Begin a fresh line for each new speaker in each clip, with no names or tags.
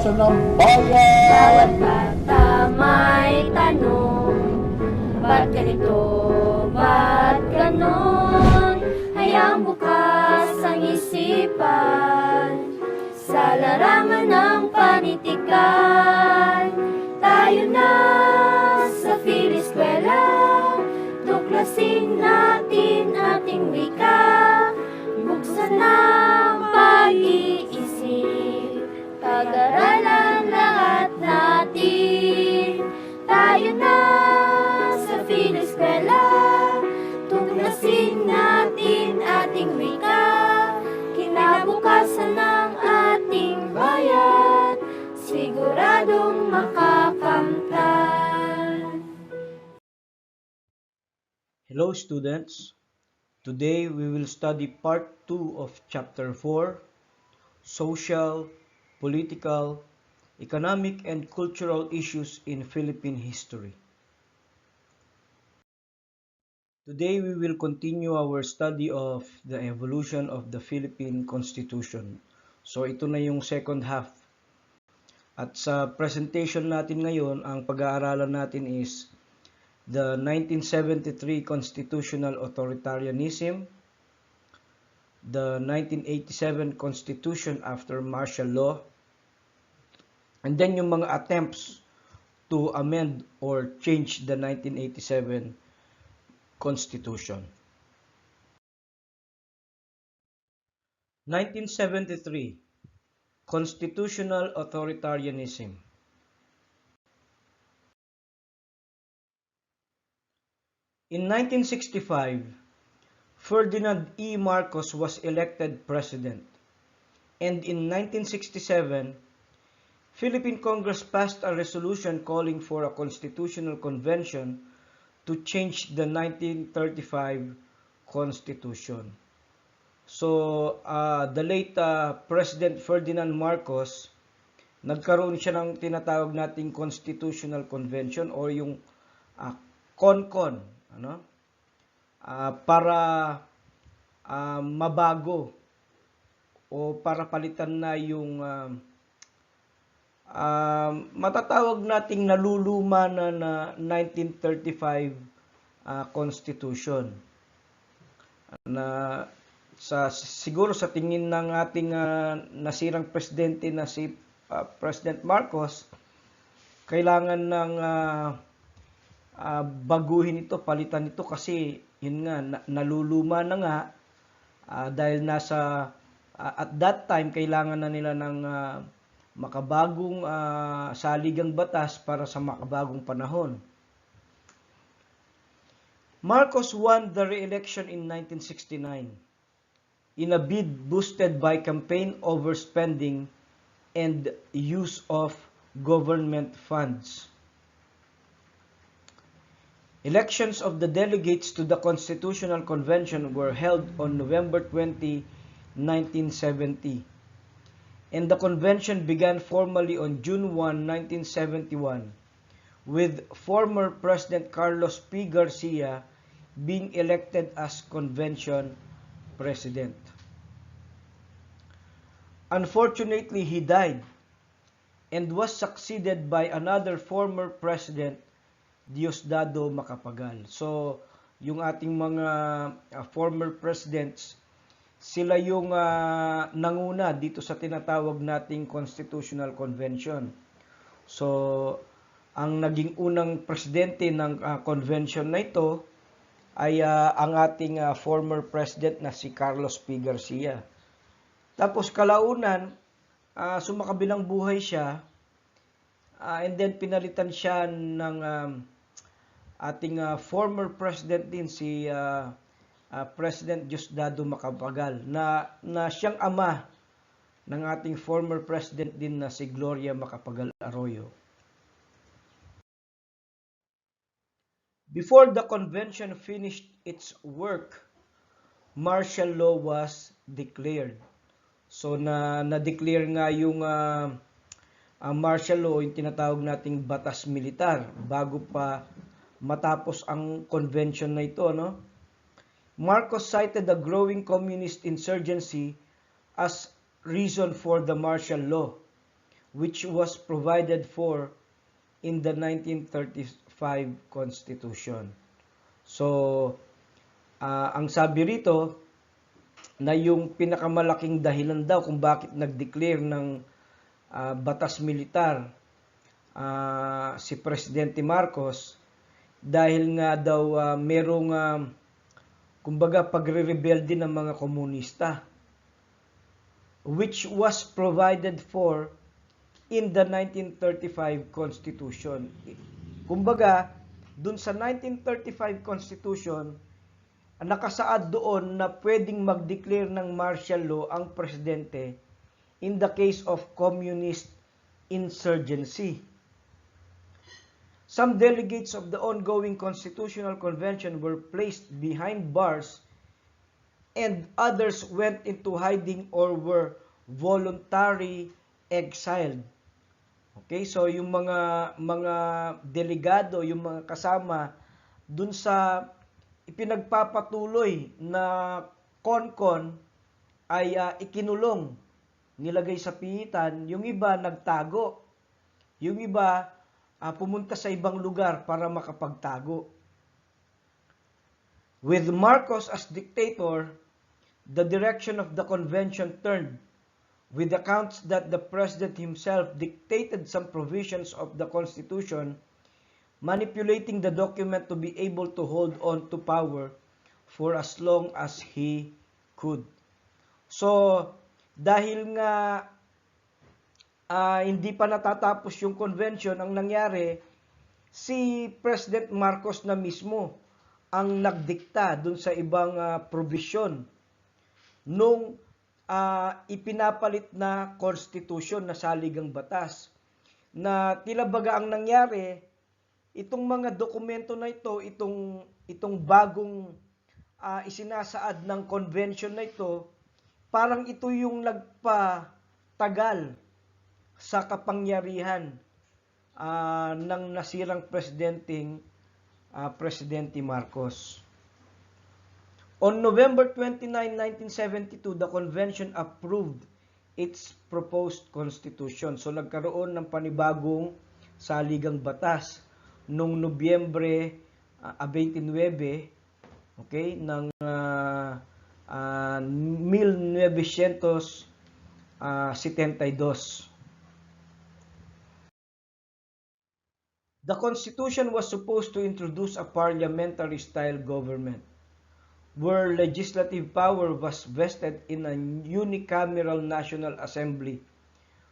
kinabukasan ng bayan.
Bawat bata may tanong, ba't ganito, ba't ganon? Hayang bukas ang isipan sa larangan ng panitikan. Tayo na sa Piliskwela, tuklasin natin ating wika. Buksan ang pag-iisip, pag-aralan lahat natin. Tayo na sa Piliskwela, tuklasin natin ating wika. Kinabukasan ng ating bayan, siguradong makakamtan.
Hello students, today we will study part 2 of chapter 4, Social, Political, Economic and Cultural Issues in Philippine History. Today we will continue our study of the evolution of the Philippine Constitution. So ito na yung second half. At sa presentation natin ngayon, ang pag-aaralan natin is the 1973 Constitutional Authoritarianism, the 1987 Constitution after martial law, and then yung mga attempts to amend or change the 1987 Constitution. 1973 Constitutional Authoritarianism. In 1965, Ferdinand E. Marcos was elected president, and in 1967, Philippine Congress passed a resolution calling for a constitutional convention to change the 1935 Constitution. So, the late President Ferdinand Marcos, nagkaroon siya ng tinatawag nating Constitutional Convention or yung CONCON, para mabago o para palitan na yung matatawag nating naluluma na 1935 Constitution na siguro sa tingin ng ating nasirang presidente na si President Marcos, kailangan ng baguhin ito, palitan ito kasi yun nga naluluma na nga dahil nasa at that time kailangan na nila ng makabagong saligang batas para sa makabagong panahon. Marcos won the re-election in 1969 in a bid boosted by campaign overspending and use of government funds. Elections of the delegates to the Constitutional Convention were held on November 20, 1970, and the convention began formally on June 1, 1971, with former President Carlos P. Garcia being elected as convention president. Unfortunately, he died and was succeeded by another former president, Diosdado Macapagal. So, yung ating mga former presidents, sila yung nanguna dito sa tinatawag nating Constitutional Convention. So, ang naging unang presidente ng convention na ito ay ang ating former president na si Carlos P. Garcia. Tapos kalaunan, sumakabilang buhay siya, and then pinalitan siya ng ating former president din si President Diosdado Macapagal na siyang ama ng ating former president din na si Gloria Macapagal Arroyo. Before the convention finished its work, martial law was declared. So na-declare nga yung martial law, yung tinatawag nating batas militar bago pa matapos ang convention na ito, no? Marcos cited the growing communist insurgency as reason for the martial law, which was provided for in the 1935 Constitution. So, ang sabi rito, na yung pinakamalaking dahilan daw kung bakit nag-declare ng batas militar si Presidente Marcos, dahil nga daw merong kumbaga pagre-rebelde ng mga komunista, which was provided for in the 1935 Constitution. Kumbaga, dun sa 1935 Constitution, nakasaad doon na pwedeng mag-declare ng martial law ang presidente in the case of communist insurgency. Some delegates of the ongoing Constitutional Convention were placed behind bars and others went into hiding or were voluntarily exiled. Okay, so yung mga delegado, yung mga kasama dun sa ipinagpapatuloy na konkon ay ikinulong, nilagay sa pihitan, yung iba nagtago, yung iba pumunta sa ibang lugar para makapagtago. With Marcos as dictator, the direction of the convention turned, with accounts that the president himself dictated some provisions of the Constitution, manipulating the document to be able to hold on to power for as long as he could. So, dahil nga hindi pa natatapos yung convention, ang nangyari, si President Marcos na mismo ang nagdikta dun sa ibang provision nung ipinapalit na constitution na saligang batas. Na tila baga ang nangyari, itong mga dokumento na ito, itong bagong isinasaad ng convention na ito, parang ito yung nagpatagal sa kapangyarihan ng nasirang Presidente Marcos. On November 29, 1972, the convention approved its proposed constitution. So nagkaroon ng panibagong saligang batas noong Nobyembre 29, okay, ng 1972. The Constitution was supposed to introduce a parliamentary-style government, where legislative power was vested in a unicameral National Assembly,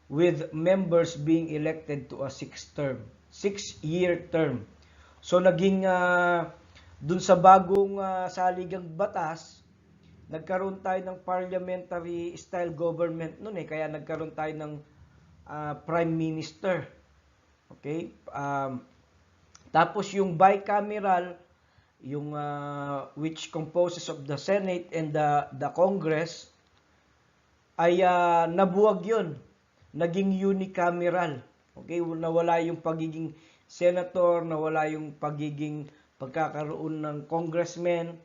with members being elected to a 6-year term. So naging dun sa bagong saligang batas, nagkaroon tayo ng parliamentary-style government noon kaya nagkaroon tayo ng prime minister. Okay? Tapos yung bicameral, yung which composes of the Senate and the Congress, ay nabuwag yun. Naging unicameral. Okay? Nawala yung pagiging senator, nawala yung pagiging pagkakaroon ng congressman.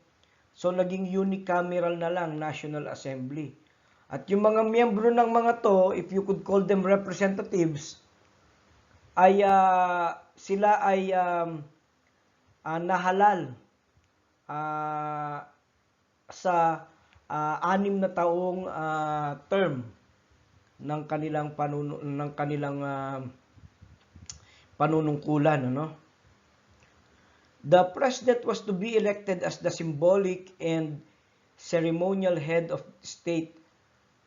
So naging unicameral na lang, National Assembly. At yung mga miyembro ng mga to, if you could call them representatives, ay sila ay nahalal sa 6 na taong term ng kanilang panunungkulan, ano? The president was to be elected as the symbolic and ceremonial head of state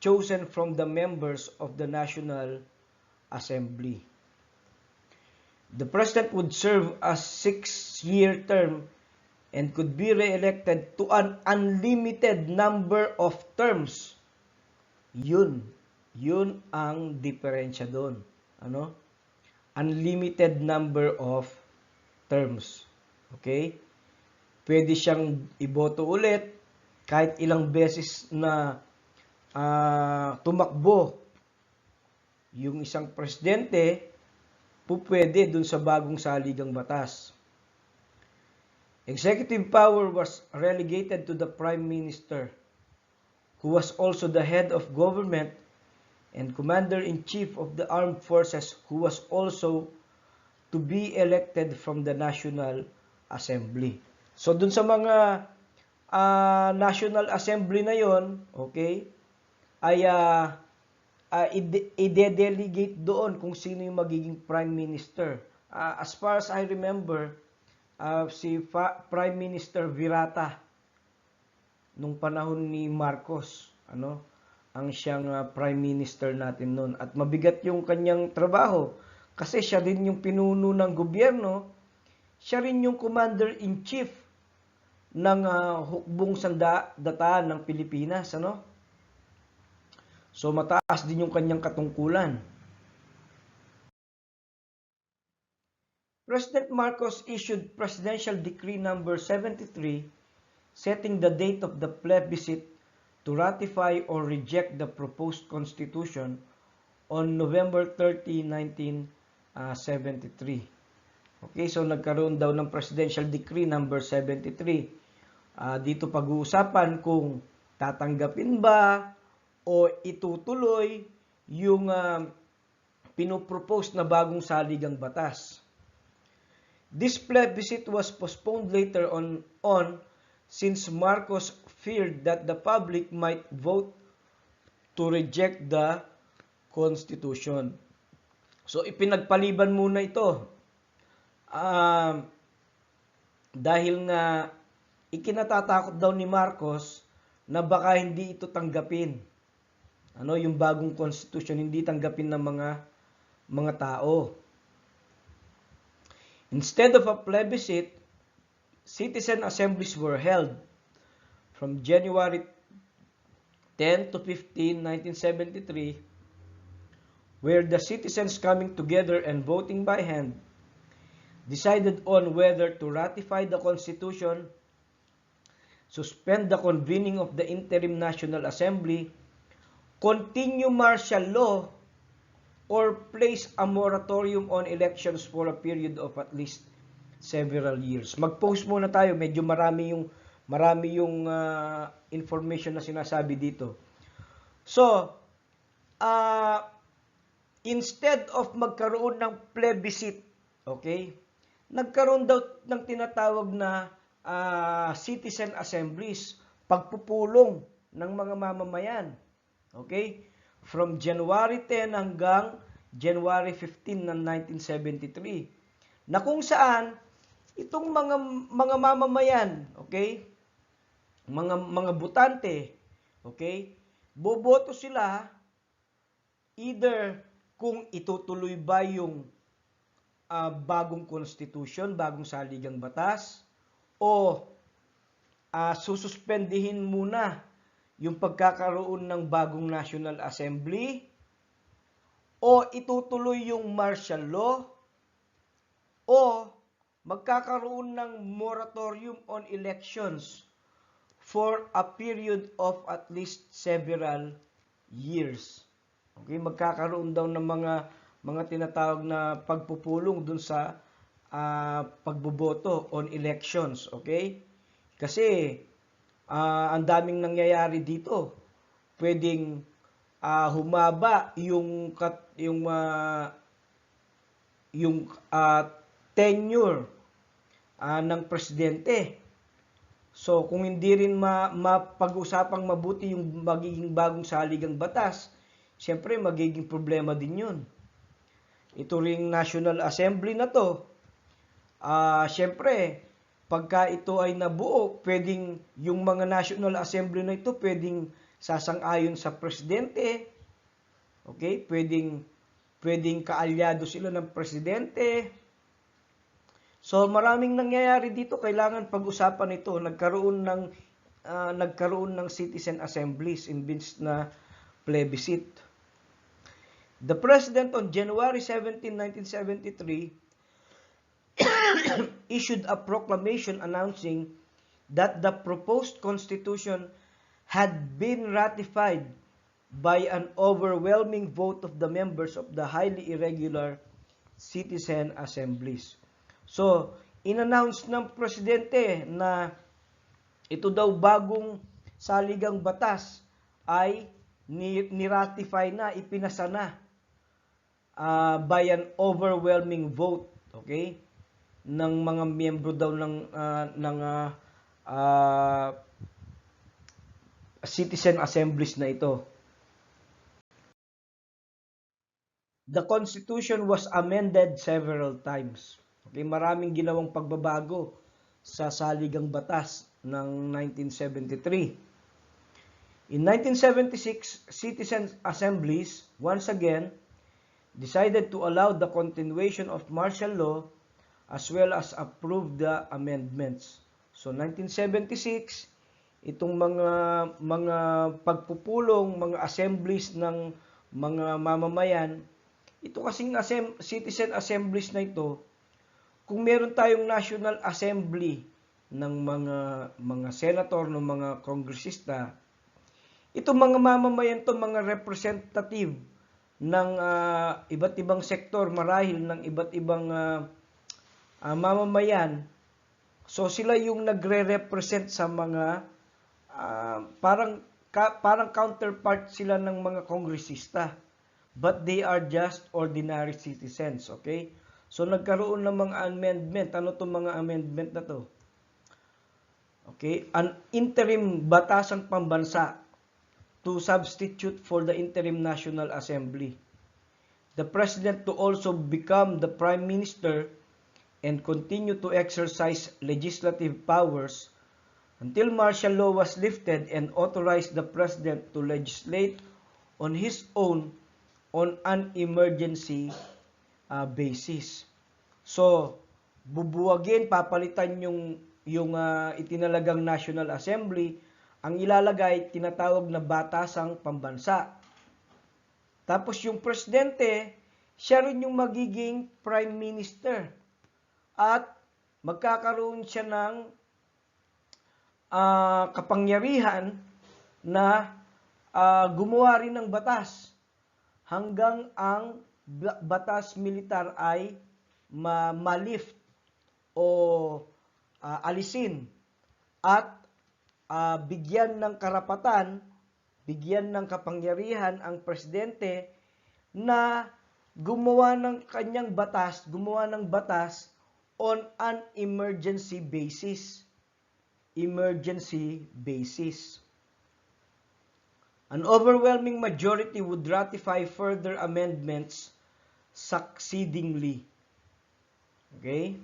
chosen from the members of the National Assembly. The president would serve a 6-year term and could be re-elected to an unlimited number of terms. Yun ang diferensya doon. Ano? Unlimited number of terms. Okay? Pwede siyang iboto ulit kahit ilang beses na tumakbo yung isang presidente, pwede dun sa bagong saligang batas. Executive power was relegated to the Prime Minister, who was also the head of government and Commander-in-Chief of the Armed Forces, who was also to be elected from the National Assembly. So dun sa mga National Assembly na yon, okay, ay i-delegate doon kung sino yung magiging Prime Minister. As far as I remember, si Prime Minister Virata nung panahon ni Marcos, ang siyang Prime Minister natin noon. At mabigat yung kanyang trabaho kasi siya rin yung pinuno ng gobyerno, siya rin yung Commander-in-Chief ng hukbong sandataan ng Pilipinas, So mataas din yung kanyang katungkulan. President Marcos issued Presidential Decree number 73 setting the date of the plebiscite to ratify or reject the proposed constitution on November 30, 1973. Okay, so nagkaroon daw ng Presidential Decree number 73. Dito pag-uusapan kung tatanggapin ba o itutuloy yung pinopropose na bagong saligang batas. This plebiscite was postponed later on since Marcos feared that the public might vote to reject the Constitution. So ipinagpaliban muna ito dahil nga ikinatatakot daw ni Marcos na baka hindi ito tanggapin. Yung bagong Constitution hindi tanggapin ng mga tao. Instead of a plebiscite, citizen assemblies were held from January 10 to 15, 1973, where the citizens coming together and voting by hand decided on whether to ratify the Constitution, suspend the convening of the Interim National Assembly, continue martial law, or place a moratorium on elections for a period of at least several years. Mag-post muna tayo, medyo marami yung information na sinasabi dito. So, instead of magkaroon ng plebiscite, okay, nagkaroon daw ng tinatawag na citizen assemblies, pagpupulong ng mga mamamayan. Okay? From January 10 hanggang January 15 ng 1973. Na kung saan itong mga mamamayan, okay? Mga botante, okay? Boboto sila either kung itutuloy ba yung bagong constitution, bagong saligang batas, o sususpendihin muna yung pagkakaroon ng bagong National Assembly, o itutuloy yung martial law, o magkakaroon ng moratorium on elections for a period of at least several years. Okay, magkakaroon daw ng mga tinatawag na pagpupulong dun sa pagboboto on elections, okay? Kasi ang daming nangyayari dito. Pwedeng humaba yung tenure ng presidente. So kung hindi rin mapag-usapang mabuti yung magiging bagong saligang batas, siyempre magiging problema din yun. Ito ring National Assembly na to, siyempre pagka ito ay nabuo, pwedeng yung mga National Assembly na ito pwedeng sasang-ayon sa presidente. Okay? Pwedeng kaalyado sila ng presidente. So maraming nangyayari dito, kailangan pag-usapan ito. Nagkaroon ng citizen assemblies imbis na plebiscite. The president on January 17, 1973 issued a proclamation announcing that the proposed constitution had been ratified by an overwhelming vote of the members of the highly irregular citizen assemblies. So, in-announce ng presidente na ito daw bagong saligang batas ay ni-ratify na, ipinasa na by an overwhelming vote, okay? Ng mga miyembro daw uh, citizen assemblies na ito. The Constitution was amended several times. Okay, maraming ginawang pagbabago sa saligang batas ng 1973. In 1976, citizen assemblies once again decided to allow the continuation of martial law as well as approve the amendments. So 1976, itong mga pagpupulong, mga assemblies ng mga mamamayan, ito kasing citizen assemblies na ito, kung meron tayong National Assembly ng mga senator, ng mga kongresista, itong mga mamamayan to, mga representative ng iba't ibang sektor, marahil ng iba't ibang mamamayan. So sila yung nagre-represent sa mga parang counterpart sila ng mga kongresista. But they are just ordinary citizens, okay? So nagkaroon ng mga amendment. Ano to mga amendment na to? Okay, an interim batasang pambansa to substitute for the interim National Assembly. The President to also become the Prime Minister and continue to exercise legislative powers until martial law was lifted and authorized the President to legislate on his own on an emergency basis. So, bubuwagin, papalitan yung itinalagang National Assembly, ang ilalagay, tinatawag na batasang pambansa. Tapos yung presidente, siya rin yung magiging prime minister. At magkakaroon siya ng kapangyarihan na gumawa rin ng batas hanggang ang batas militar ay ma-lift o alisin at bigyan ng karapatan, bigyan ng kapangyarihan ang presidente na gumawa ng kanyang batas, gumawa ng batas on an emergency basis. Emergency basis. An overwhelming majority would ratify further amendments succeedingly. Okay?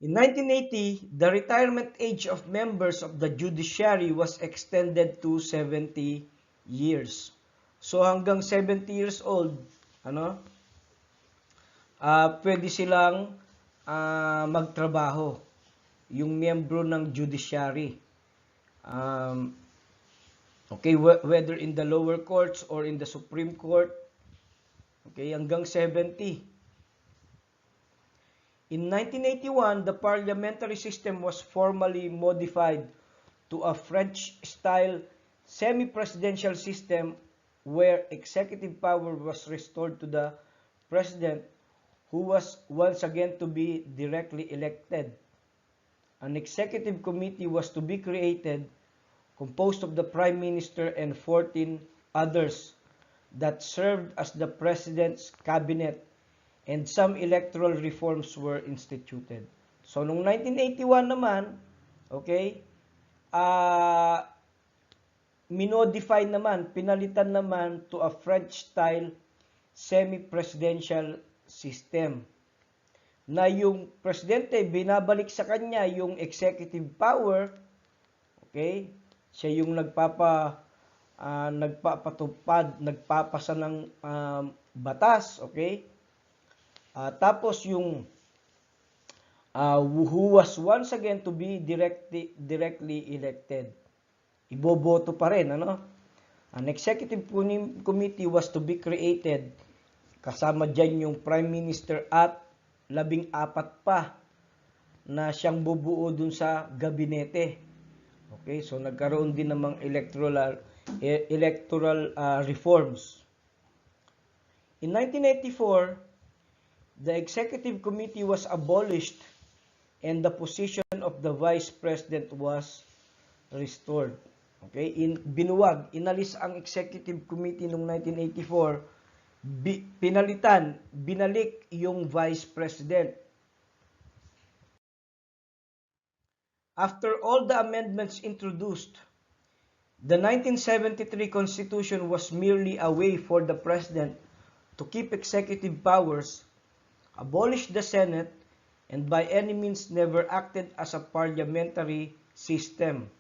In 1980, the retirement age of members of the judiciary was extended to 70 years. So hanggang 70 years old, pwede silang magtrabaho, yung miyembro ng judiciary. Okay, whether in the lower courts or in the Supreme Court, okay, hanggang 70. In 1981, the parliamentary system was formally modified to a French-style semi-presidential system where executive power was restored to the president, who was once again to be directly elected. An executive committee was to be created, composed of the Prime Minister and 14 others that served as the President's cabinet, and some electoral reforms were instituted. So, noong 1981 naman, okay, minodify naman, pinalitan naman to a French-style semi-presidential system na yung presidente, binabalik sa kanya yung executive power, okay, siya yung nagpapatupad, nagpapasa ng batas, okay, tapos yung who was once again to be directly elected, iboboto pa rin, An executive committee was to be created, kasama dyan yung prime minister at 14 pa na siyang bubuo dun sa gabinete. Okay, so nagkaroon din ng mga electoral reforms. In 1984, the executive committee was abolished and the position of the vice president was restored. Okay, binuwag, inalis ang executive committee noong 1984, pinalitan, binalik yung vice president. After all the amendments introduced, the 1973 Constitution was merely a way for the President to keep executive powers, abolish the Senate, and by any means never acted as a parliamentary system.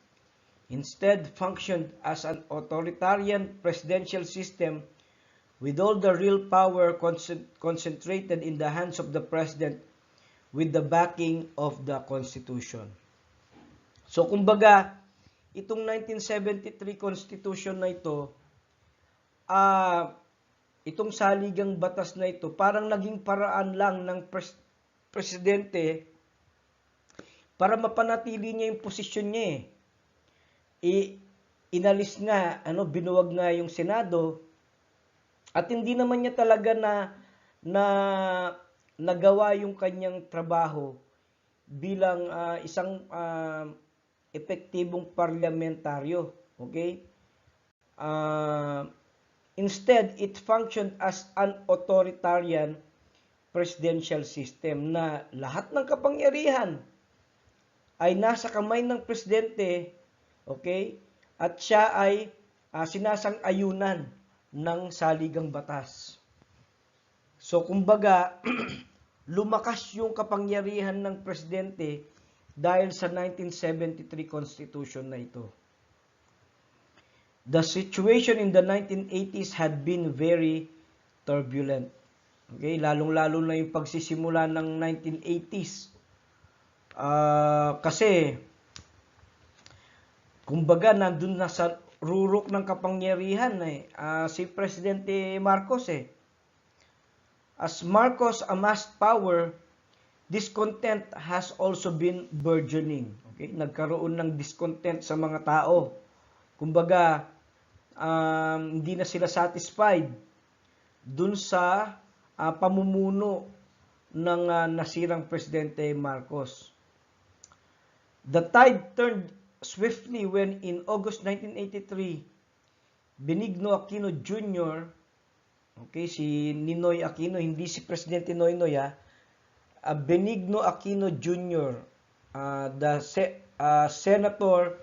Instead, functioned as an authoritarian presidential system with all the real power concentrated in the hands of the President with the backing of the Constitution. So, kumbaga, itong 1973 Constitution na ito, itong saligang batas na ito, parang naging paraan lang ng presidente para mapanatili niya yung posisyon niya inalis nga, binuwag nga yung Senado, at hindi naman niya talaga na nagawa yung kanyang trabaho bilang isang epektibong parlamentaryo. Okay? Instead, it functioned as an authoritarian presidential system na lahat ng kapangyarihan ay nasa kamay ng presidente, okay? At siya ay sinasang-ayunan ng saligang batas. So, kumbaga, lumakas yung kapangyarihan ng presidente dahil sa 1973 Constitution na ito. The situation in the 1980s had been very turbulent. Okay, lalong-lalo na yung pagsisimula ng 1980s. Kasi, kumbaga, nandun na sa rurok ng kapangyarihan si Presidente Marcos As Marcos amassed power, discontent has also been burgeoning. Okay? Nagkaroon ng discontent sa mga tao. Kumbaga, hindi na sila satisfied dun sa pamumuno ng nasirang Presidente Marcos. The tide turned swiftly when in August 1983, Benigno Aquino Jr., okay, si Ninoy Aquino, hindi si Presidente Noynoy Benigno Aquino Jr., Senator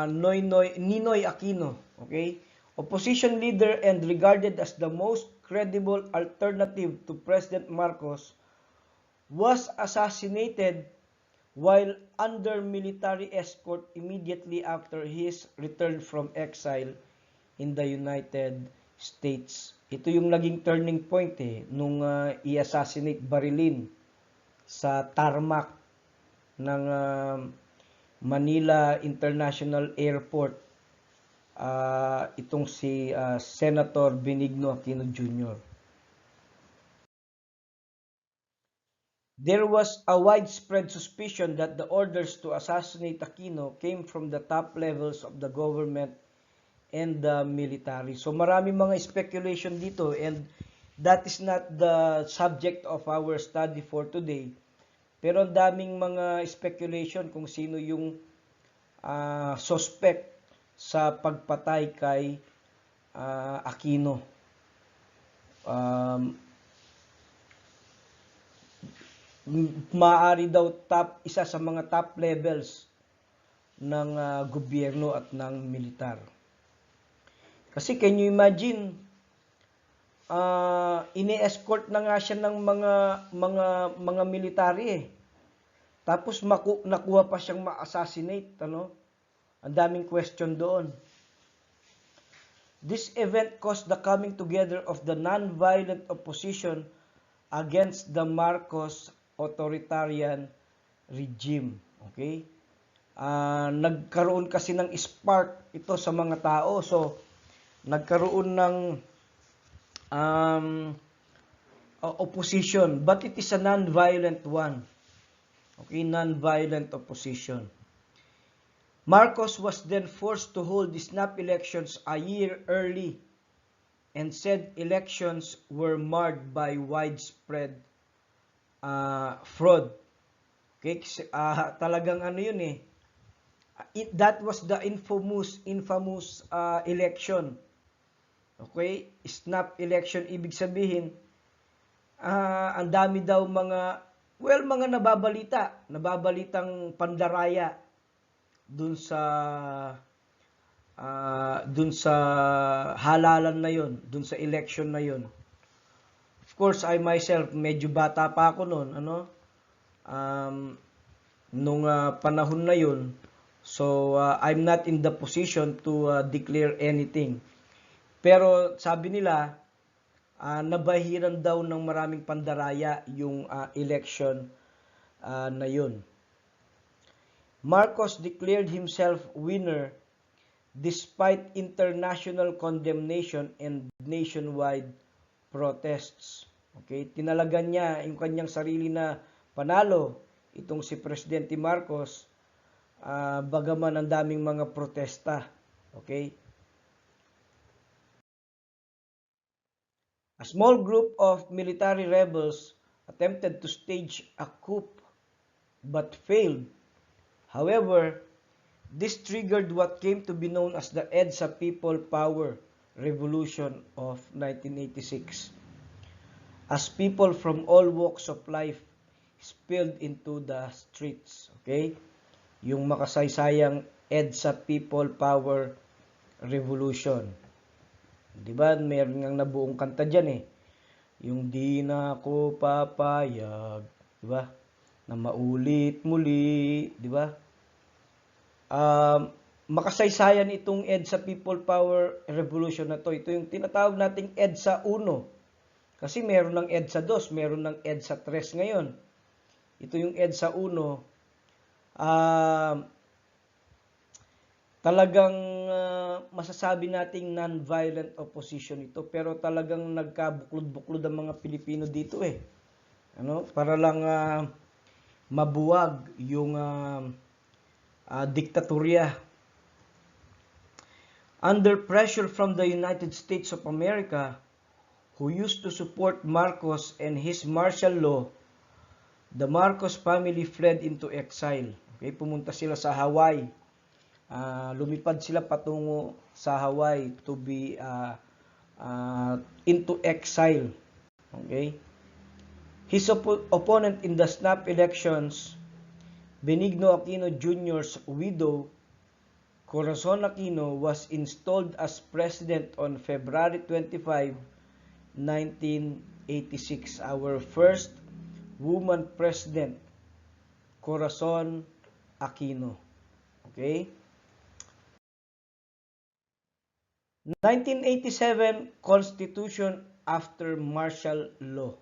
Ninoy Aquino, okay, opposition leader and regarded as the most credible alternative to President Marcos, was assassinated while under military escort immediately after his return from exile in the United States. Ito yung naging turning point nung i-assassinate, barilin sa tarmac ng Manila International Airport itong si Senator Benigno Aquino Jr. There was a widespread suspicion that the orders to assassinate Aquino came from the top levels of the government and the military. So marami mga speculation dito, and that is not the subject of our study for today. Pero ang daming mga speculation kung sino yung suspect sa pagpatay kay Aquino. Maaari daw isa sa mga top levels ng gobyerno at ng militar. Kasi can you imagine, ini-escort na nga siya ng mga military Tapos nakuha pa siyang ma-assassinate, Ang daming question doon. This event caused the coming together of the non-violent opposition against the Marcos authoritarian regime. Okay? Nagkaroon kasi ng spark ito sa mga tao. So, nagkaroon ng opposition. But it is a non-violent one. Okay? Non-violent opposition. Marcos was then forced to hold the snap elections a year early, and said elections were marred by widespread fraud. Okay? Talagang That was the infamous election. Okay? Snap election, ibig sabihin, ang dami daw mga nababalitang pandaraya dun sa halalan na yon, dun sa election na yon. Of course, I myself, medyo bata pa ako noon, nung panahon na yon. So, I'm not in the position to declare anything. Pero sabi nila, nabahiran daw ng maraming pandaraya yung election na yun. Marcos declared himself winner despite international condemnation and nationwide protests. Okay, tinalagan niya yung kanyang sarili na panalo, itong si Presidente Marcos, bagaman ang daming mga protesta. Okay? A small group of military rebels attempted to stage a coup but failed. However, this triggered what came to be known as the EDSA People Power Revolution of 1986, as people from all walks of life spilled into the streets. Okay? Yung makasaysayang EDSA People Power Revolution. Diba? Meron ngang nabuong kanta dyan eh. Yung di na ako papayag. Diba? Na maulit muli. Diba? Makasaysayan itong EDSA People Power Revolution na to. Ito yung tinatawag nating EDSA 1. Kasi meron ng EDSA 2, meron ng EDSA 3 ngayon. Ito yung EDSA 1. Talagang masasabi nating non-violent opposition ito, pero talagang nagkabuklod-buklod ang mga Pilipino dito eh. Para lang mabuwag yung diktatorya. Under pressure from the United States of America, who used to support Marcos and his martial law, the Marcos family fled into exile. Okay, pumunta sila sa Hawaii. Lumipad sila patungo sa Hawaii to be into exile. Okay? His opponent in the snap elections, Benigno Aquino Jr.'s widow, Corazon Aquino, was installed as president on February 25, 1986. Our first woman president, Corazon Aquino. Okay? 1987 Constitution after martial law.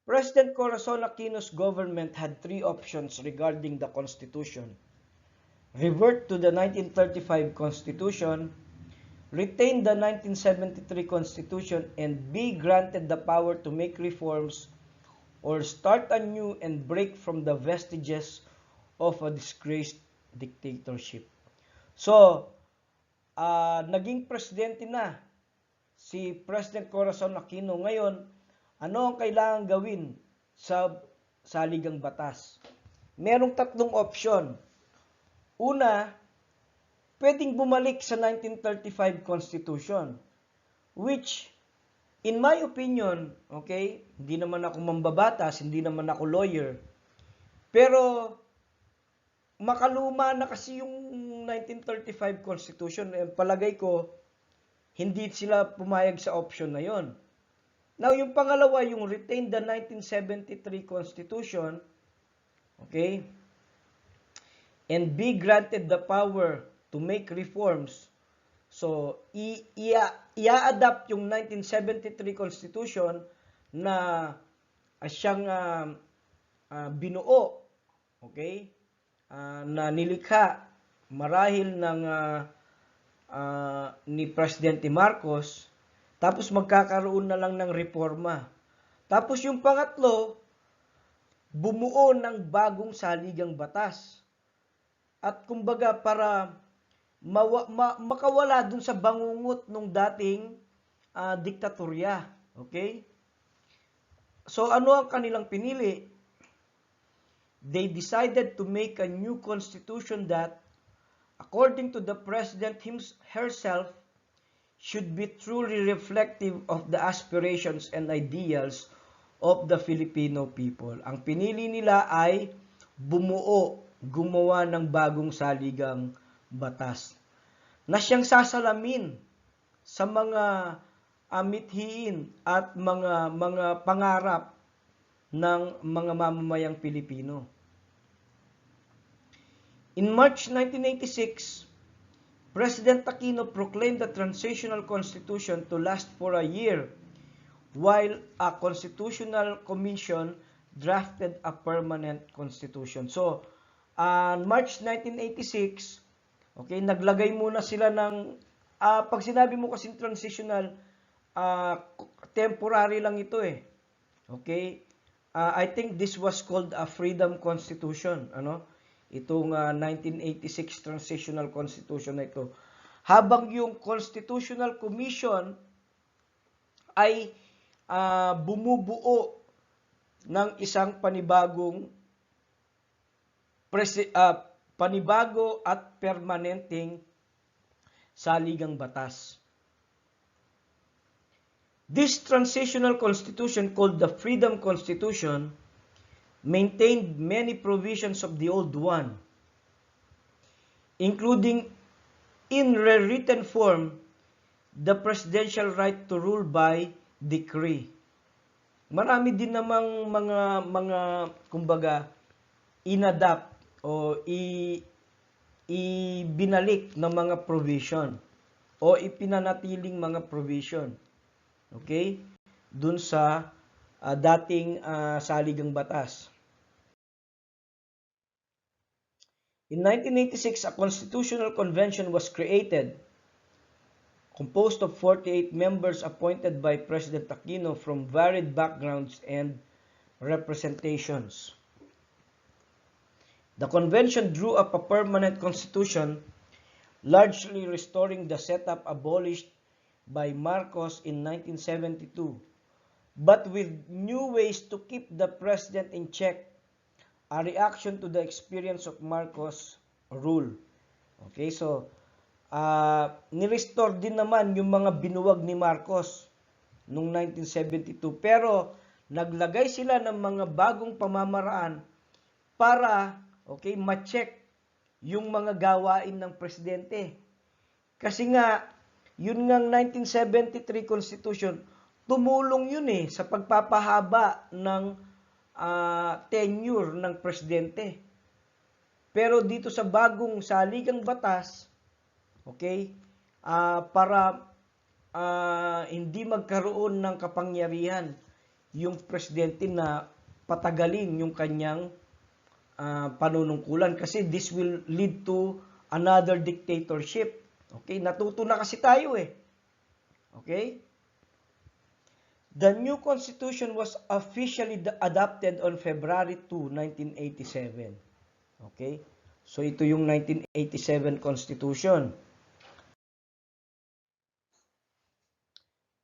President Corazon Aquino's government had three options regarding the Constitution: revert to the 1935 Constitution, retain the 1973 Constitution, and be granted the power to make reforms or start anew and break from the vestiges of a disgraced dictatorship. So, naging presidente na si President Corazon Aquino. Ngayon, ano ang kailangan gawin sa saligang batas? Merong tatlong option. Una, pwedeng bumalik sa 1935 Constitution, which, in my opinion, okay, hindi naman ako mambabatas, hindi naman ako lawyer, pero makaluma na kasi yung 1935 Constitution. Palagay ko, hindi sila pumayag sa option na yon. Now, yung pangalawa, yung retain the 1973 Constitution, okay, and be granted the power to make reforms. So, i-adapt yung 1973 Constitution na siyang binuo, okay, na nilikha marahil ng ni Presidente Marcos, tapos magkakaroon na lang ng reforma. Tapos yung pangatlo, bumuo ng bagong saligang batas. At kumbaga para makawala dun sa bangungot nung dating diktatorya. Okay? So ano ang kanilang pinili? they decided to make a new constitution that, according to the president herself, should be truly reflective of the aspirations and ideals of the Filipino people. Ang pinili nila ay gumawa ng bagong saligang batas na siyang sasalamin sa mga mithiin at mga pangarap ng mga mamamayang Pilipino. In March 1986, President Aquino proclaimed the transitional constitution to last for a year, while a constitutional commission drafted a permanent constitution. So, March 1986, okay, naglagay muna sila ng, pag sinabi mo kasing transitional, temporary lang ito eh. Okay? I think this was called a Freedom Constitution, itong 1986 Transitional Constitution na ito. Habang yung Constitutional Commission ay bumubuo ng isang panibago at permanenteng saligang batas. This transitional constitution, called the Freedom Constitution, maintained many provisions of the old one, including in rewritten form the presidential right to rule by decree. Marami din namang mga kumbaga inadapt o ibinalik ng mga provision o ipinanatiling mga provision. Okay? Dun sa dating saligang batas. In 1986, a constitutional convention was created, composed of 48 members appointed by President Aquino from varied backgrounds and representations. The convention drew up a permanent constitution, largely restoring the setup abolished by Marcos in 1972, but with new ways to keep the president in check, a reaction to the experience of Marcos rule. Okay, so nirestore din naman yung mga binuwag ni Marcos noong 1972, pero naglagay sila ng mga bagong pamamaraan para ma-check yung mga gawain ng presidente. Kasi nga yun ngang 1973 Constitution, tumulong yun sa pagpapahaba ng tenure ng presidente. Pero dito sa bagong saligang batas, para hindi magkaroon ng kapangyarihan yung presidente na patagalin yung kanyang panunungkulan, kasi this will lead to another dictatorship. Okay, natuto na kasi tayo Okay? The new constitution was officially adopted on February 2, 1987. Okay? So ito yung 1987 Constitution.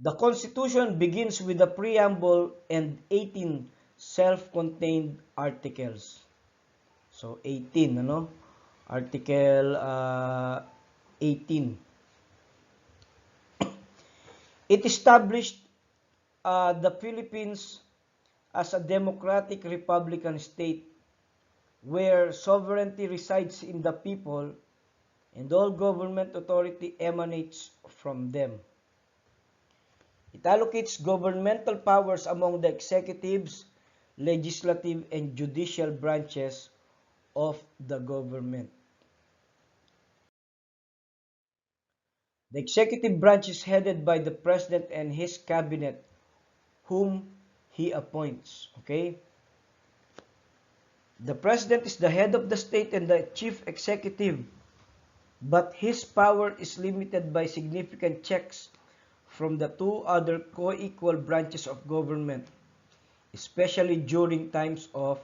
The Constitution begins with a preamble and 18 self-contained articles. So 18, Article 18. It established the Philippines as a democratic republican state where sovereignty resides in the people and all government authority emanates from them. It allocates governmental powers among the executives, legislative, and judicial branches of the government. The executive branch is headed by the president and his cabinet, whom he appoints. Okay? The president is the head of the state and the chief executive, but his power is limited by significant checks from the two other co-equal branches of government, especially during times of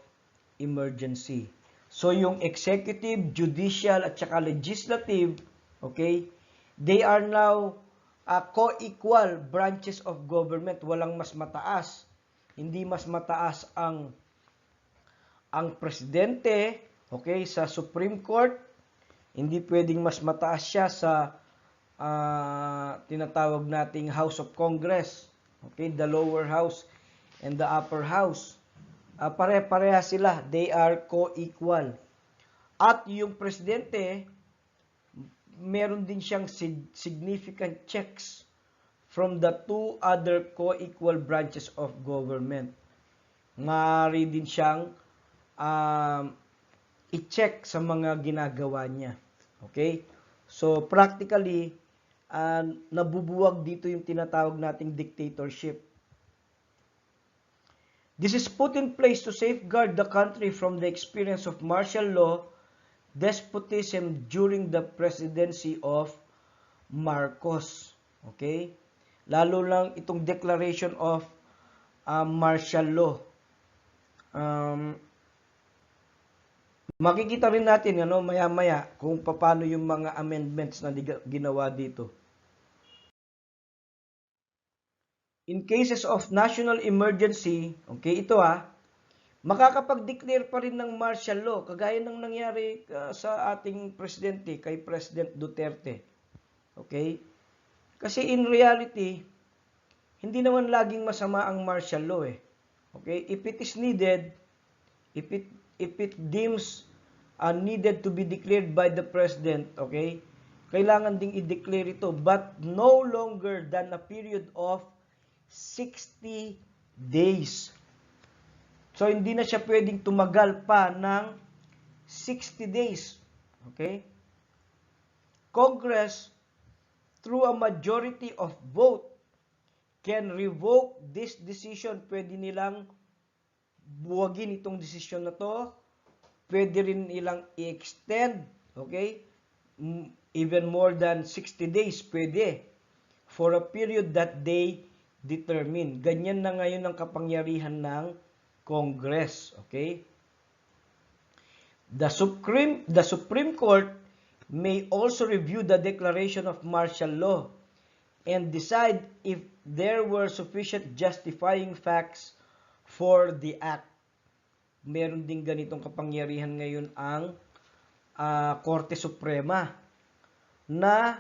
emergency. So yung executive, judicial, at saka legislative, they are now co-equal branches of government. Walang mas mataas. Hindi mas mataas ang ang presidente, okay, sa Supreme Court, hindi pwedeng mas mataas siya sa tinatawag nating House of Congress. Okay, the lower house and the upper house. Pare-pareha sila. They are co-equal. At yung presidente, meron din siyang significant checks from the two other co-equal branches of government. Maaari din siyang i-check sa mga ginagawa niya. Okay? So, practically, nabubuwag dito yung tinatawag nating dictatorship. This is put in place to safeguard the country from the experience of martial law, despotism during the presidency of Marcos. Okay? Lalo lang itong declaration of martial law. Makikita rin natin maya-maya kung paano yung mga amendments na ginawa dito. In cases of national emergency, okay, ito makakapag-declare pa rin ng martial law, kagaya ng nangyari sa ating presidente, kay President Duterte. Okay? Kasi in reality, hindi naman laging masama ang martial law eh. Okay? If it is needed, if it deems needed to be declared by the president, okay? Kailangan ding i-declare ito, but no longer than a period of 60 days. So, hindi na siya pwedeng tumagal pa ng 60 days. Okay? Congress, through a majority of vote, can revoke this decision. Pwede nilang buwagin itong decision na to. Pwede rin nilang i-extend. Okay? Even more than 60 days, pwede. For a period that they determine. Ganyan na ngayon ang kapangyarihan ng Congress. Okay? The Supreme Court may also review the declaration of martial law and decide if there were sufficient justifying facts for the act. Meron din ganitong kapangyarihan ngayon ang Korte Suprema na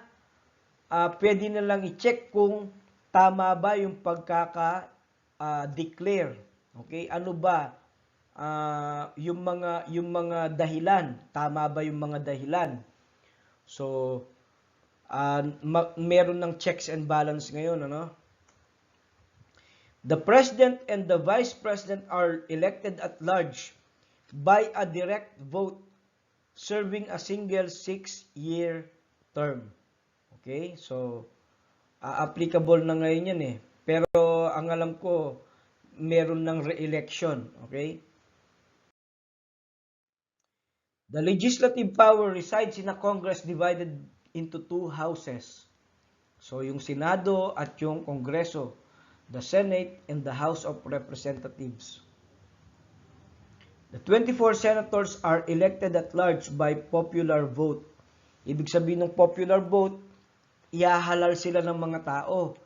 pwede na lang i-check kung tama ba yung pagkaka-declare. Okay? Ano ba yung mga dahilan? Tama ba yung mga dahilan? So, meron ng checks and balance ngayon, The President and the Vice President are elected at large by a direct vote serving a single 6-year term. Okay? So, applicable na ngayon yan eh. Pero ang alam ko, meron ng re-election. Okay? The legislative power resides in a Congress divided into two houses. So, yung Senado at yung Kongreso, the Senate and the House of Representatives. The 24 senators are elected at large by popular vote. Ibig sabihin ng popular vote, ihahalal sila ng mga tao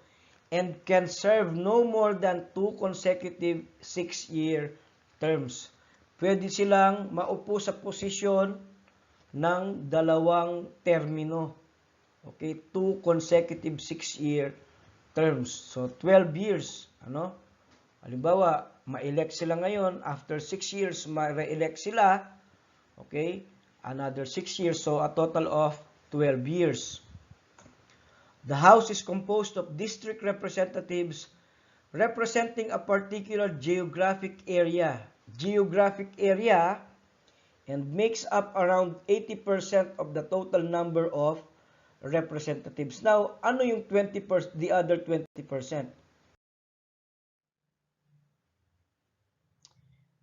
and can serve no more than 2 consecutive 6-year terms. Pwede silang maupo sa posisyon ng 2 termino. Okay, 2 consecutive 6-year terms. So, 12 years. Halimbawa, ma-elect sila ngayon. After 6 years, ma-re-elect sila. Okay? Another 6 years. So, a total of 12 years. The House is composed of district representatives representing a particular geographic area. And makes up around 80% of the total number of representatives. Now, ano yung 20%, the other 20%?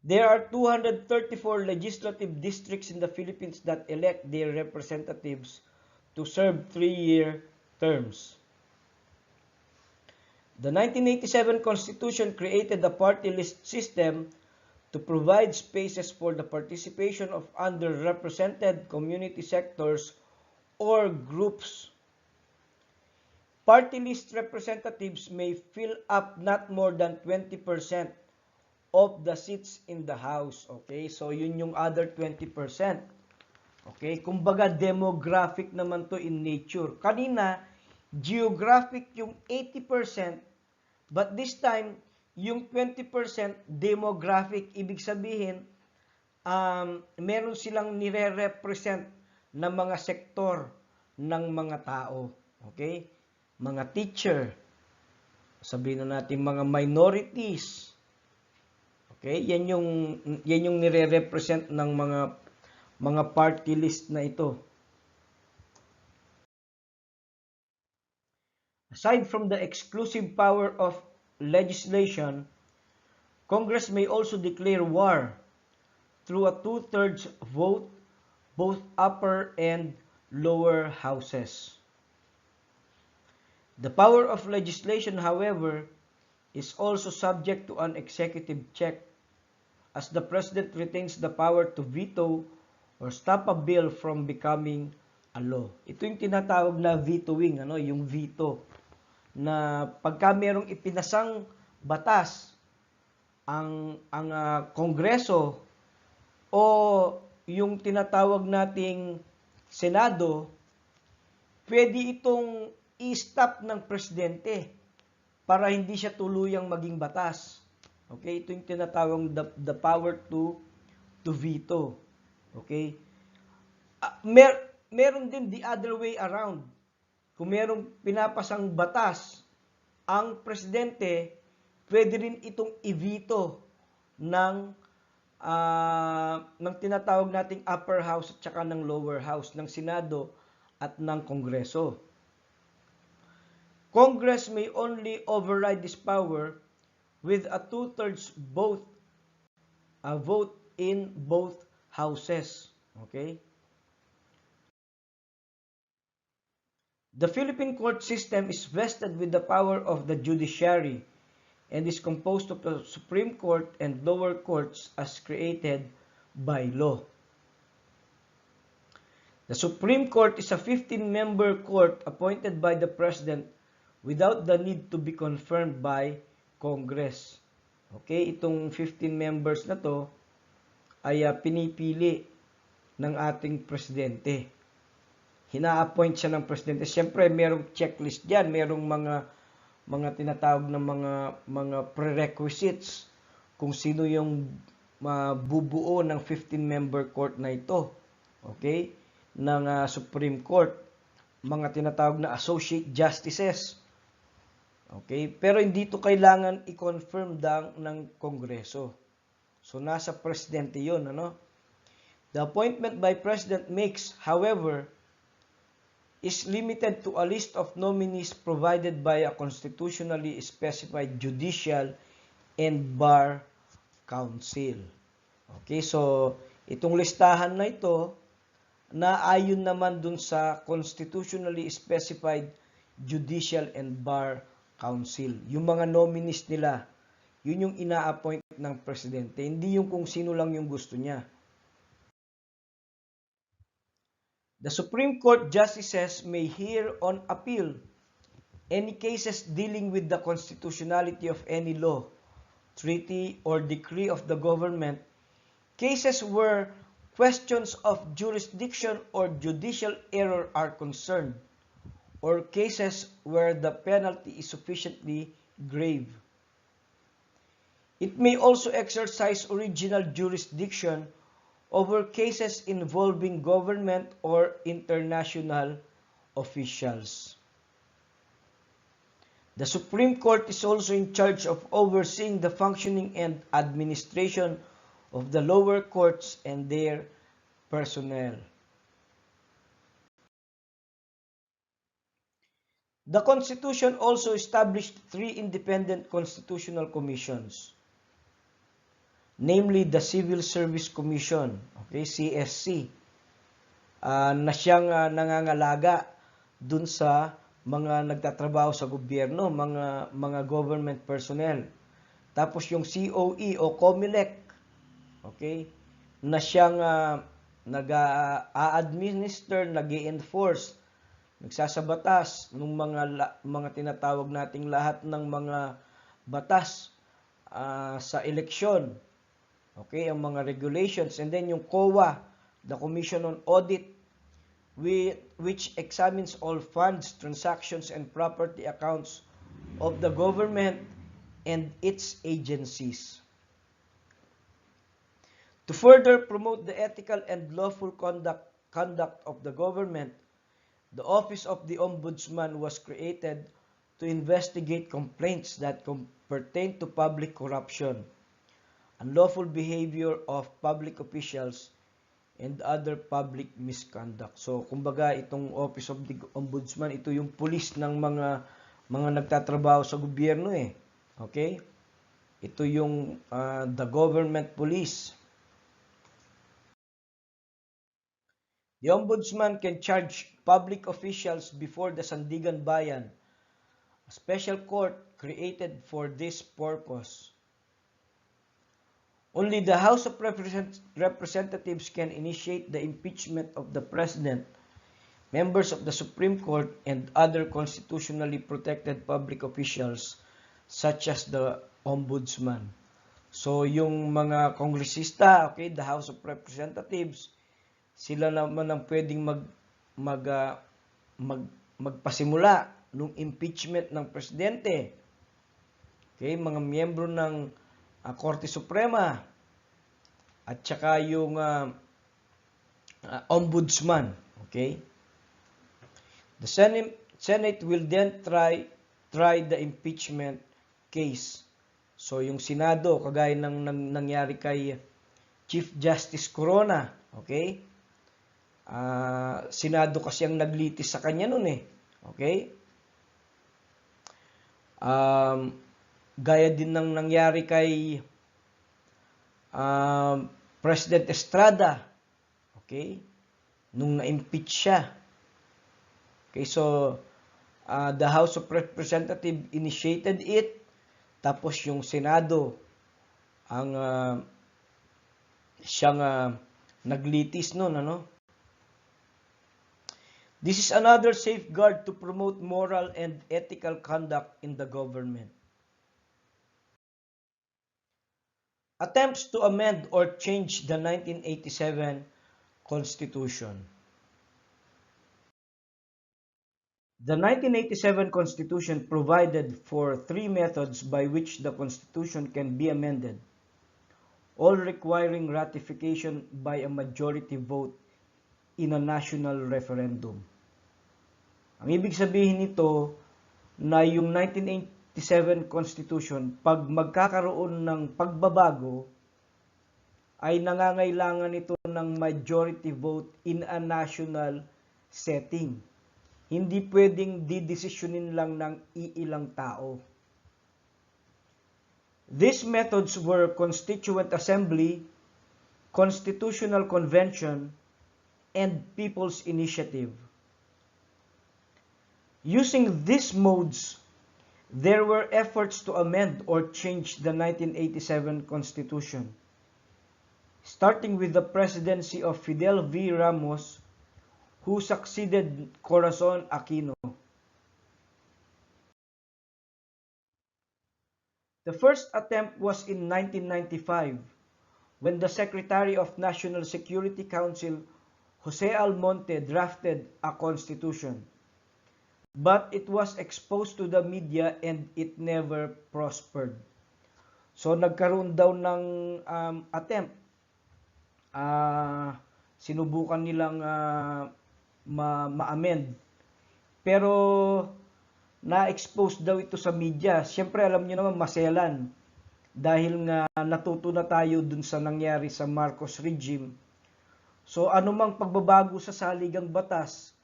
There are 234 legislative districts in the Philippines that elect their representatives to serve 3-year terms. The 1987 Constitution created a party list system to provide spaces for the participation of underrepresented community sectors or groups. Party list representatives may fill up not more than 20% of the seats in the House. Okay? So, yun yung other 20%. Okay? Kumbaga, demographic naman to in nature. Kanina, geographic yung 80%, but this time, yung 20% demographic. Ibig sabihin, meron silang nire-represent na mga sektor ng mga tao. Okay? Mga teacher, sabihin na natin mga minorities. Okay? Yan yung nire-represent ng mga party list na ito. Aside from the exclusive power of legislation, Congress may also declare war through a two-thirds vote, both upper and lower houses. The power of legislation, however, is also subject to an executive check, as the President retains the power to veto or stop a bill from becoming a law. Ito yung tinatawag na vetoing, yung veto, na pagka merong ipinasang batas ang Kongreso o yung tinatawag nating Senado, pwede itong i-stop ng presidente para hindi siya tuluyang maging batas. Okay? Ito yung tinatawag the power to veto. Okay? Meron din the other way around. Kung merong pinapasang batas, ang presidente, pwede rin itong i-veto ng tinatawag nating upper house at saka ng lower house, ng Senado at ng Kongreso. Congress may only override this power with a two-thirds vote in both houses. Okay? The Philippine court system is vested with the power of the judiciary and is composed of the Supreme Court and lower courts as created by law. The Supreme Court is a 15-member court appointed by the President without the need to be confirmed by Congress. Okay, itong 15 members na to ay pinipili ng ating presidente. Hina-appoint siya ng presidente. Siyempre, merong checklist diyan, merong mga tinatawag na mga prerequisites kung sino yung bubuo ng 15-member court na ito. Okay? Ng Supreme Court. Mga tinatawag na associate justices. Okay? Pero hindi ito kailangan i-confirm ng Kongreso. So, nasa presidente yun. The appointment by President makes, however, is limited to a list of nominees provided by a constitutionally specified judicial and bar council. Okay, so itong listahan na ito na ayon naman dun sa constitutionally specified judicial and bar council. Yung mga nominees nila, yun yung ina-appoint ng presidente, hindi yung kung sino lang yung gusto niya. The Supreme Court justices may hear on appeal any cases dealing with the constitutionality of any law, treaty, or decree of the government, cases where questions of jurisdiction or judicial error are concerned, or cases where the penalty is sufficiently grave. It may also exercise original jurisdiction over cases involving government or international officials. The Supreme Court is also in charge of overseeing the functioning and administration of the lower courts and their personnel. The Constitution also established 3 independent constitutional commissions, namely the Civil Service Commission, okay, CSC, na siyang nangangalaga dun sa mga nagtatrabaho sa gobyerno, mga government personnel. Tapos yung COE o COMELEC, okay, na siyang nag-a-administer, nag-i-enforce, nagsasabatas ng mga tinatawag nating lahat ng mga batas sa eleksyon. Okay, ang mga regulations. And then yung COA, the Commission on Audit, which examines all funds, transactions, and property accounts of the government and its agencies. To further promote the ethical and lawful conduct of the government, the Office of the Ombudsman was created to investigate complaints that pertain to public corruption, unlawful behavior of public officials, and other public misconduct. So, kumbaga, itong Office of the Ombudsman, ito yung pulis ng mga nagtatrabaho sa gobyerno eh. Okay? Ito yung the government police. The Ombudsman can charge public officials before the Sandigan Bayan, a special court created for this purpose. Only the House of Representatives can initiate the impeachment of the President, members of the Supreme Court, and other constitutionally protected public officials such as the Ombudsman. So, yung mga kongresista, okay, the House of Representatives, sila naman ang pwedeng magpasimula ng impeachment ng presidente. Okay, mga miyembro ng Korte Suprema at saka yung Ombudsman. Okay? The Senate will then try the impeachment case. So, yung Senado, kagaya ng nangyari kay Chief Justice Corona, okay? Senado kasi ang naglitis sa kanya nun eh. Okay? Gaya din ng nangyari kay President Estrada. Okay? Nung na-impeach siya. Okay, so the House of Representatives initiated it, tapos yung Senado ang siyang naglitis nun, ano? This is another safeguard to promote moral and ethical conduct in the government. Attempts to amend or change the 1987 Constitution. The 1987 Constitution provided for three methods by which the Constitution can be amended, all requiring ratification by a majority vote in a national referendum. Ang ibig sabihin nito na yung 1987 Constitution, pag magkakaroon ng pagbabago, ay nangangailangan ito ng majority vote in a national setting. Hindi pwedeng didesisyonin lang ng iilang tao. These methods were Constituent Assembly, Constitutional Convention, and People's Initiative. Using these modes, there were efforts to amend or change the 1987 Constitution, starting with the presidency of Fidel V. Ramos, who succeeded Corazon Aquino. The first attempt was in 1995, when the Secretary of National Security Council, Jose Almonte, drafted a constitution. But it was exposed to the media and it never prospered. So nagkaroon daw ng attempt. Sinubukan nilang ma-amend. Pero na-expose daw ito sa media. Siyempre alam niyo naman maselan. Dahil nga natuto na tayo dun sa nangyari sa Marcos regime. So anumang pagbabago sa saligang batas,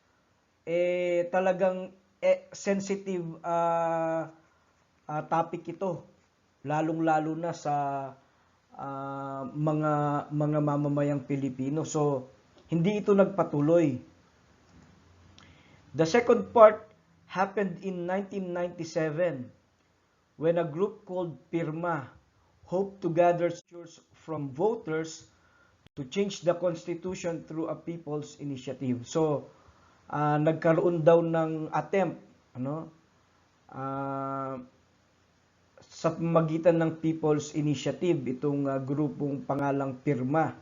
talagang sensitive topic ito, lalong-lalo na sa mga mamamayang Pilipino. So hindi ito nagpatuloy. The second part happened in 1997 when a group called Pirma hoped to gather signatures from voters to change the constitution through a people's initiative. So nagkaroon daw ng attempt sa pamamagitan ng People's Initiative, itong grupong pangalang Pirma.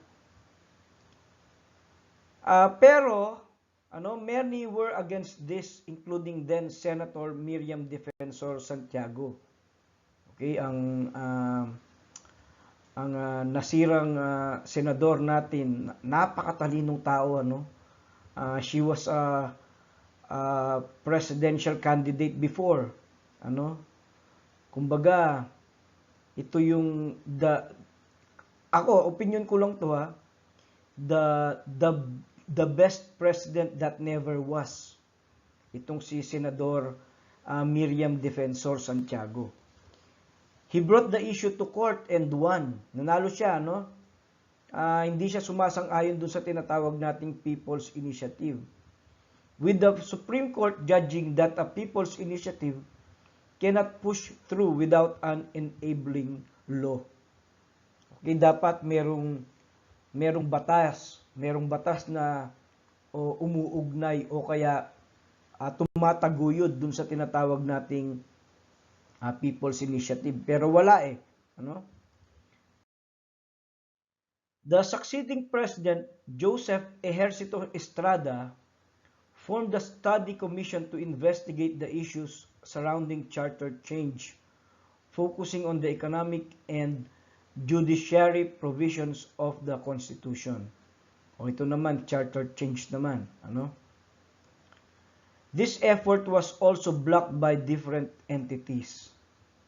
Pero many were against this, including then Senator Miriam Defensor Santiago. Okay, ang nasirang senador natin, napakatalinong tao, she was a presidential candidate before, kumbaga ito yung opinion ko lang to, the best president that never was, itong si Senador Miriam Defensor Santiago. He brought the issue to court and won. Nanalo siya, hindi siya sumasang-ayon dun sa tinatawag nating People's Initiative. With the Supreme Court judging that a People's Initiative cannot push through without an enabling law. Okay, dapat merong batas na umuugnay o kaya tumataguyod dun sa tinatawag nating People's Initiative. Pero wala The succeeding president, Joseph Ejercito Estrada, formed a study commission to investigate the issues surrounding charter change, focusing on the economic and judiciary provisions of the Constitution. Ito naman, charter change naman. This effort was also blocked by different entities.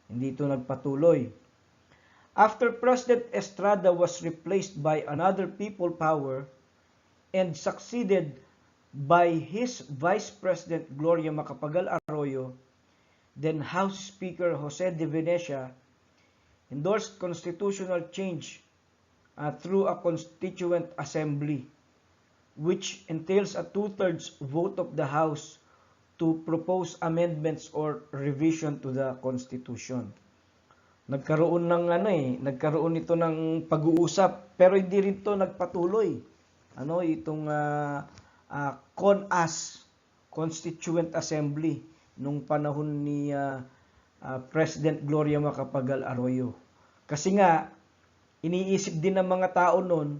Hindi ito nagpatuloy. After President Estrada was replaced by another people power and succeeded by his Vice President Gloria Macapagal Arroyo, then House Speaker Jose de Venecia endorsed constitutional change through a constituent assembly, which entails a two-thirds vote of the House to propose amendments or revision to the Constitution. Nagkaroon ito ng pag-uusap, pero hindi rin ito nagpatuloy. Itong CONAS, Constituent Assembly, nung panahon ni President Gloria Macapagal Arroyo. Kasi nga, iniisip din ng mga tao noon,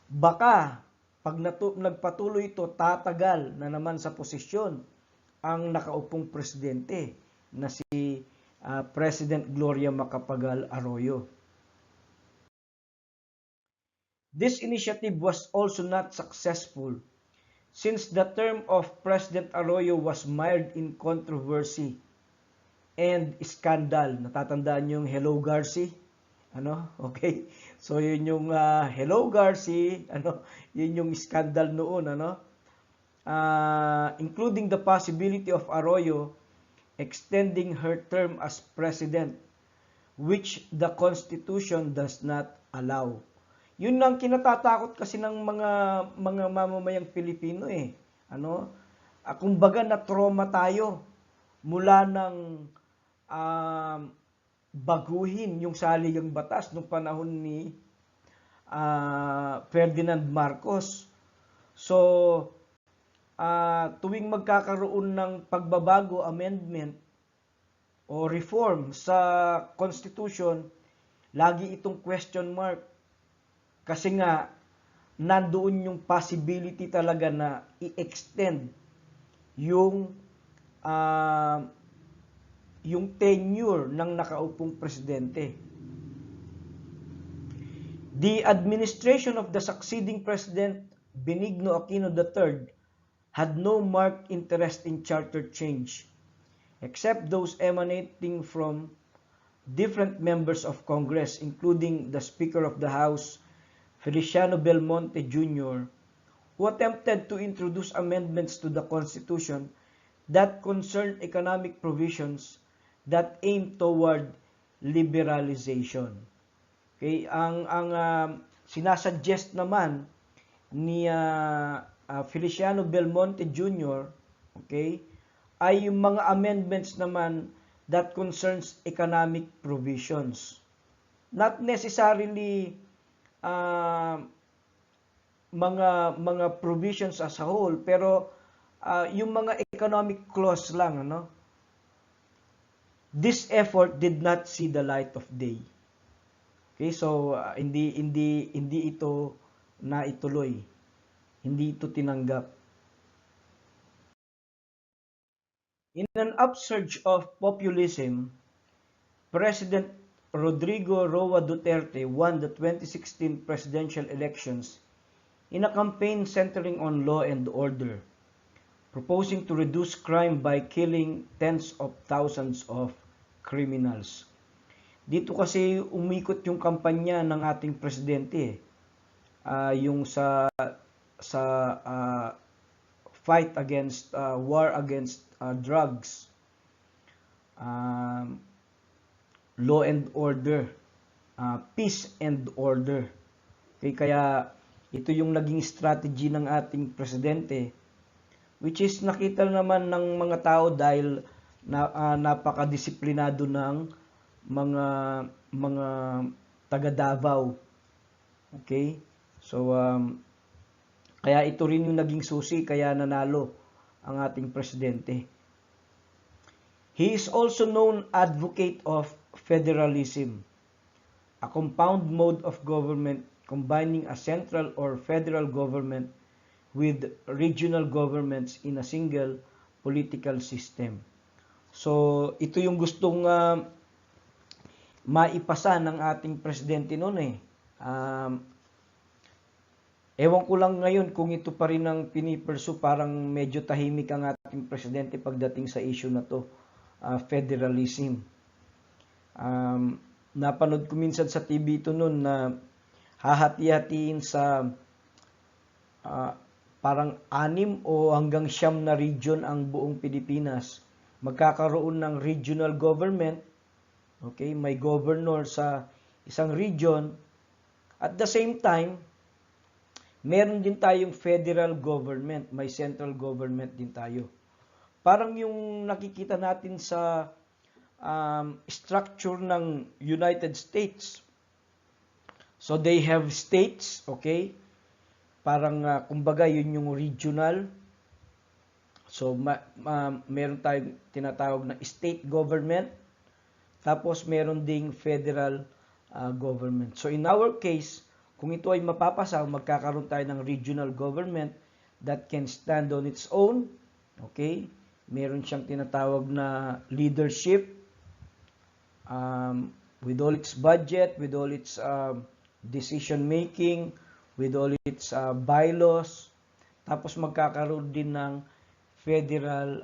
baka pag nagpatuloy ito, tatagal na naman sa posisyon ang nakaupong presidente na si President Gloria Macapagal Arroyo. This initiative was also not successful since the term of President Arroyo was mired in controversy and scandal. Natatandaan yung Hello Garci? Okay? So yun yung Hello Garci, yun yung scandal noon, including the possibility of Arroyo extending her term as president, which the Constitution does not allow. Yun lang kinatatakot kasi ng mga mamamayang Pilipino kumbaga na-trauma tayo mula ng baguhin yung saligang batas nung panahon ni Ferdinand Marcos. So, tuwing magkakaroon ng pagbabago, amendment, o reform sa Constitution, lagi itong question mark. Kasi nga, nandoon yung possibility talaga na i-extend yung tenure ng nakaupong presidente. The administration of the succeeding President Benigno Aquino III had no marked interest in charter change, except those emanating from different members of Congress, including the Speaker of the House, Feliciano Belmonte Jr., who attempted to introduce amendments to the Constitution that concerned economic provisions that aim toward liberalization. Okay, ang sinasuggest naman ni Feliciano Belmonte Jr., okay, ay yung mga amendments naman that concerns economic provisions. Not necessarily mga provisions as a whole, pero yung mga economic clause lang, This effort did not see the light of day. Okay, so hindi ito naituloy. Hindi ito tinanggap. In an upsurge of populism, President Rodrigo Roa Duterte won the 2016 presidential elections in a campaign centering on law and order, proposing to reduce crime by killing tens of thousands of criminals. Dito kasi umikot yung kampanya ng ating presidente, yung sa fight against war against drugs, um, law and order, peace and order. Okay, kaya ito yung naging strategy ng ating presidente, which is nakita naman ng mga tao dahil napakadisiplinado ng mga mga taga Davao. Okay? So kaya ito rin yung naging susi kaya nanalo ang ating presidente. He is also known advocate of federalism, a compound mode of government combining a central or federal government with regional governments in a single political system. So, ito yung gustong maipasa ng ating presidente noon eh. Ewan ko lang ngayon kung ito pa rin ang pinipursue, parang medyo tahimik ang ating presidente pagdating sa issue na to, federalism. Napanood ko minsan sa TV ito noon na hahati-hatiin sa parang 6 o hanggang 9 na region ang buong Pilipinas. Magkakaroon ng regional government, okay, may governor sa isang region. At the same time, meron din tayong federal government, may central government din tayo. Parang yung nakikita natin sa structure ng United States. So they have states, okay? Parang kumbaga yun yung regional. So meron tayong tinatawag na state government. Tapos meron ding federal government. So in our case, kung ito ay mapapasa, magkakaroon tayo ng regional government that can stand on its own. Okay? Meron siyang tinatawag na leadership with all its budget, with all its decision making, with all its bylaws. Tapos magkakaroon din ng federal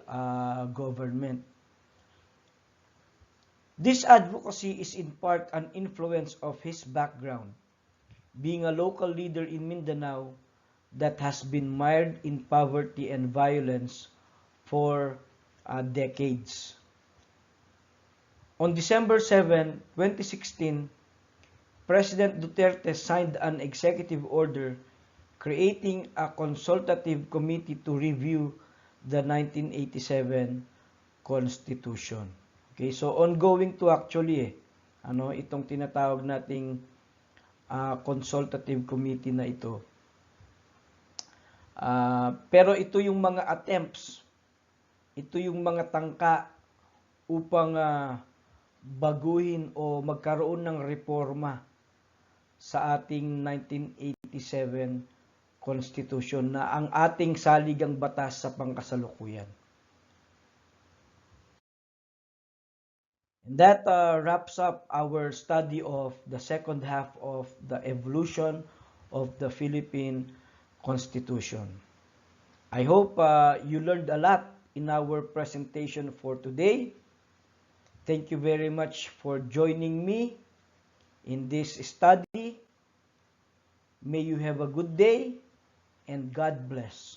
government. This advocacy is in part an influence of his background, being a local leader in Mindanao that has been mired in poverty and violence for decades. On December 7, 2016, President Duterte signed an executive order creating a consultative committee to review the 1987 Constitution. Okay, so ongoing to actually itong tinatawag nating consultative committee na ito. Pero ito yung mga attempts, ito yung mga tangka upang baguhin o magkaroon ng reforma sa ating 1987 Constitution na ang ating saligang batas sa pangkasalukuyan. And that wraps up our study of the second half of the evolution of the Philippine Constitution. I hope you learned a lot in our presentation for today. Thank you very much for joining me in this study. May you have a good day and God bless.